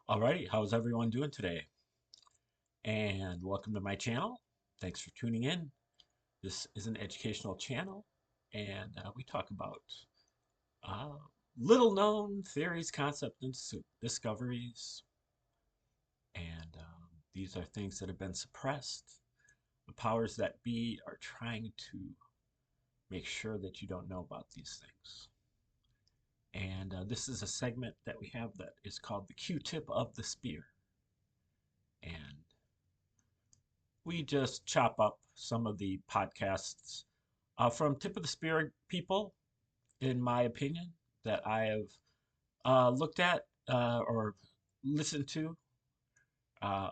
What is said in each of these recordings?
Alrighty, how's everyone doing today? And welcome to my channel. Thanks for tuning in. This is an educational channel, and we talk about uh, little known theories, concepts, and discoveries. And these are things that have been suppressed. The powers that be are trying to make sure that you don't know about these things. And this is a segment that we have that is called the Q-tip of the spear. And we just chop up some of the podcasts from tip of the spear people, in my opinion, that I have looked at or listened to uh,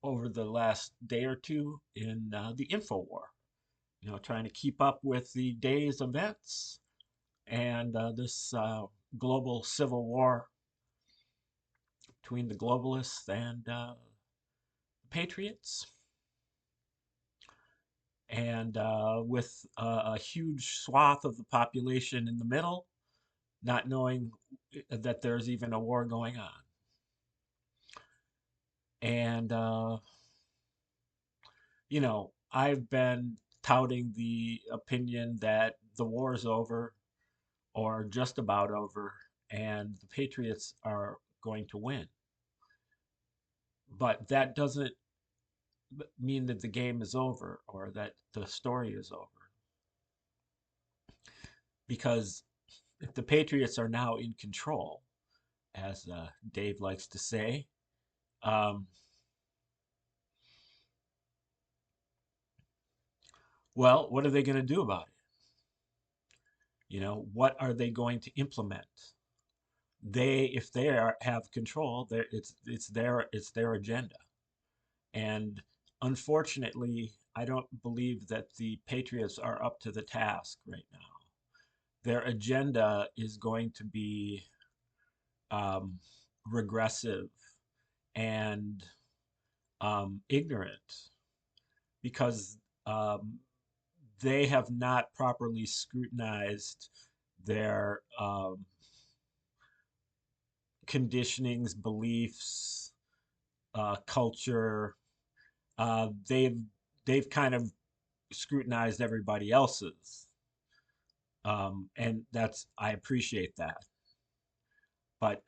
over the last day or two in the info war. You know, trying to keep up with the day's events and this global civil war between the globalists and patriots. And with a huge swath of the population in the middle, not knowing that there's even a war going on. And, I've been touting the opinion that the war is over or just about over, and the Patriots are going to win. But that doesn't mean that the game is over or that the story is over. Because if the Patriots are now in control, as Dave likes to say, um, well, what are they going to do about it? You know, what are they going to implement? If they have control, it's their agenda. And unfortunately, I don't believe that the Patriots are up to the task right now. Their agenda is going to be um, regressive and ignorant because um, they have not properly scrutinized their conditionings, beliefs, culture. They've kind of scrutinized everybody else's, and that's I appreciate that. But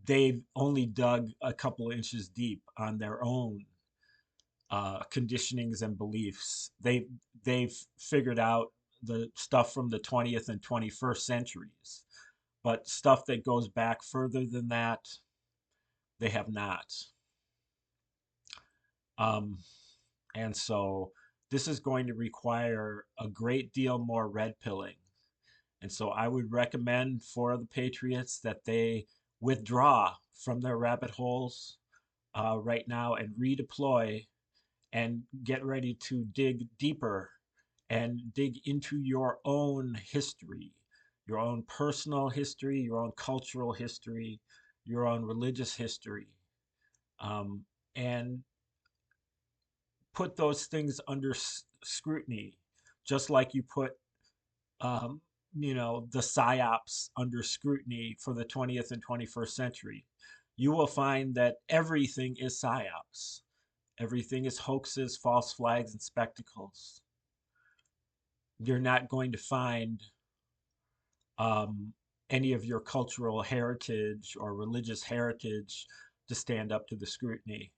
they've only dug a couple inches deep on their own conditionings and beliefs. They've figured out the stuff from the 20th and 21st centuries, but stuff that goes back further than that, they have not. Um, and so this is going to require a great deal more red pilling. And so I would recommend for the Patriots that they withdraw from their rabbit holes right now and redeploy and get ready to dig deeper and dig into your own history, your own personal history, your own cultural history, your own religious history, um, and put those things under scrutiny, just like you put, um, the psyops under scrutiny for the 20th and 21st century. You will find that everything is psyops. Everything is hoaxes, false flags, and spectacles. You're not going to find um, any of your cultural heritage or religious heritage to stand up to the scrutiny.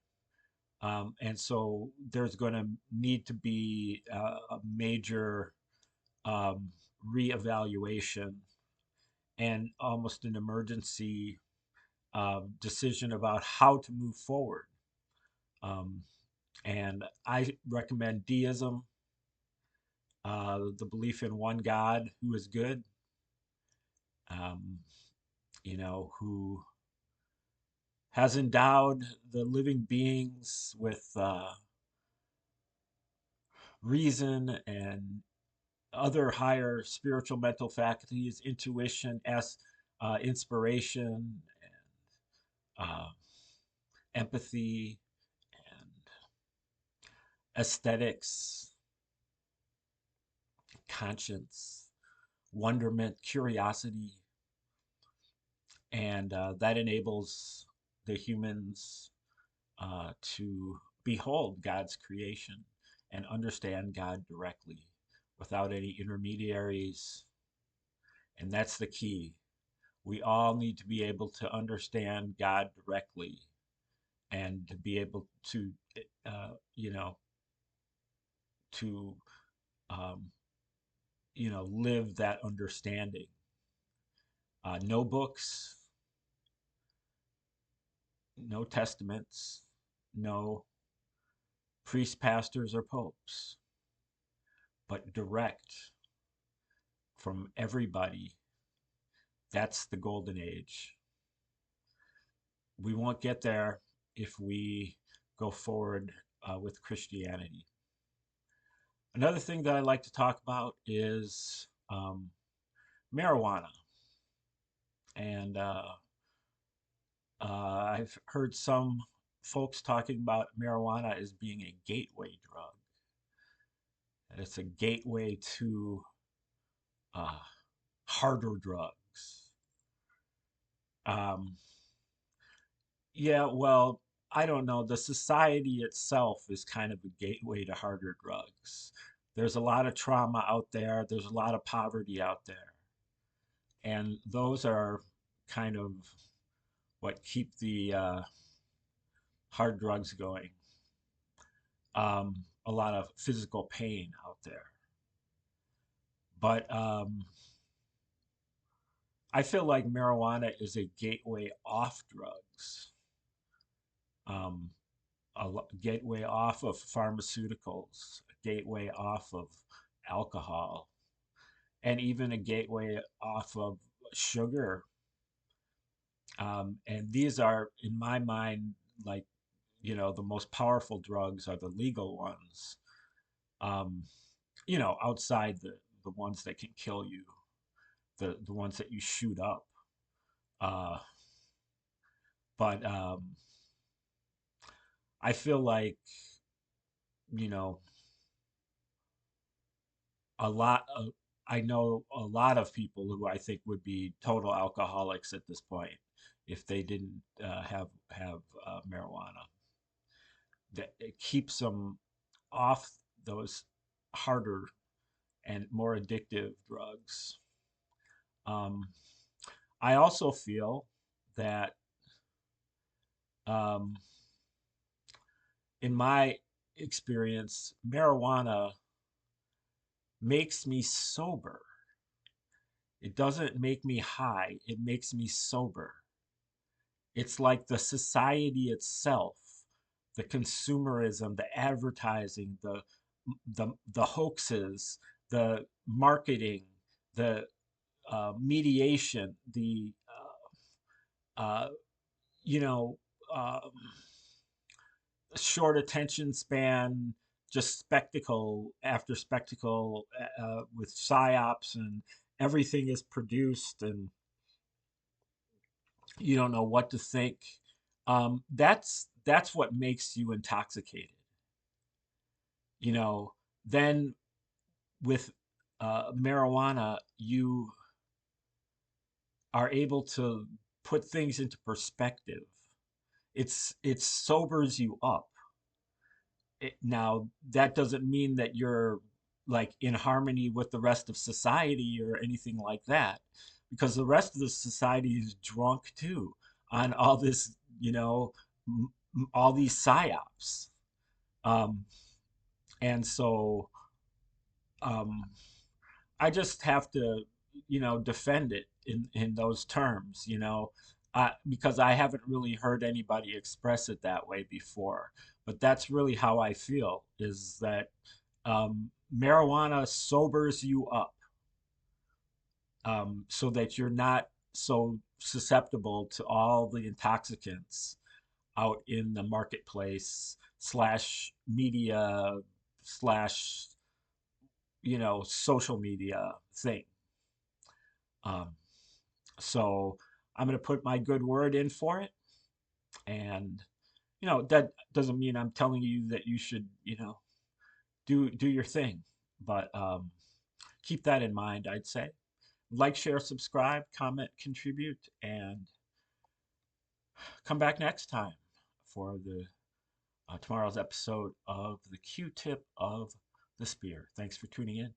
And so there's going to need to be a major um, reevaluation and almost an emergency decision about how to move forward. Um, and I recommend deism, the belief in one God who is good, um, who has endowed the living beings with reason and other higher spiritual mental faculties, intuition, as inspiration, and empathy, and aesthetics, conscience, wonderment, curiosity, and that enables the humans to behold God's creation and understand God directly without any intermediaries. And that's the key. We all need to be able to understand God directly and to be able to, you know, to, um, live that understanding. No books, no testaments, no priests, pastors, or popes, but direct from everybody. That's the golden age. We won't get there if we go forward with Christianity. Another thing that I like to talk about is marijuana. And I've heard some folks talking about marijuana as being a gateway drug. It's a gateway to uh, harder drugs. Um, yeah, well, I don't know. The society itself is kind of a gateway to harder drugs. There's a lot of trauma out there, there's a lot of poverty out there. And those are kind of what keep the hard drugs going. A lot of physical pain out there. But I feel like marijuana is a gateway off drugs, um, gateway off of pharmaceuticals, a gateway off of alcohol, and even a gateway off of sugar. And these are, in my mind, like, the most powerful drugs are the legal ones, um, outside the ones that can kill you, the ones that you shoot up. Uh, but I feel like, you know, a lot of, I know a lot of people who I think would be total alcoholics at this point if they didn't have marijuana. That it keeps them off those harder and more addictive drugs. Um, I also feel that um, in my experience, marijuana makes me sober. It doesn't make me high, it makes me sober. It's like the society itself, the consumerism, the advertising, the hoaxes, the marketing, the mediation, the uh, you know um, short attention span, just spectacle after spectacle with psyops, and everything is produced, and you don't know what to think. That's what makes you intoxicated. You know, then with marijuana, you are able to put things into perspective. It sobers you up. Now, that doesn't mean that you're like in harmony with the rest of society or anything like that, because the rest of the society is drunk too on all this, all these psyops. Um, and so um, I just have to, defend it in those terms, because I haven't really heard anybody express it that way before. But that's really how I feel, is that marijuana sobers you up, so that you're not so susceptible to all the intoxicants out in the marketplace slash media slash, social media thing. Um, so I'm going to put my good word in for it. And, that doesn't mean I'm telling you that you should, do your thing. But keep that in mind, I'd say. Like, share, subscribe, comment, contribute, and Come back next time for the tomorrow's episode of the Q-tip of the spear. Thanks for tuning in.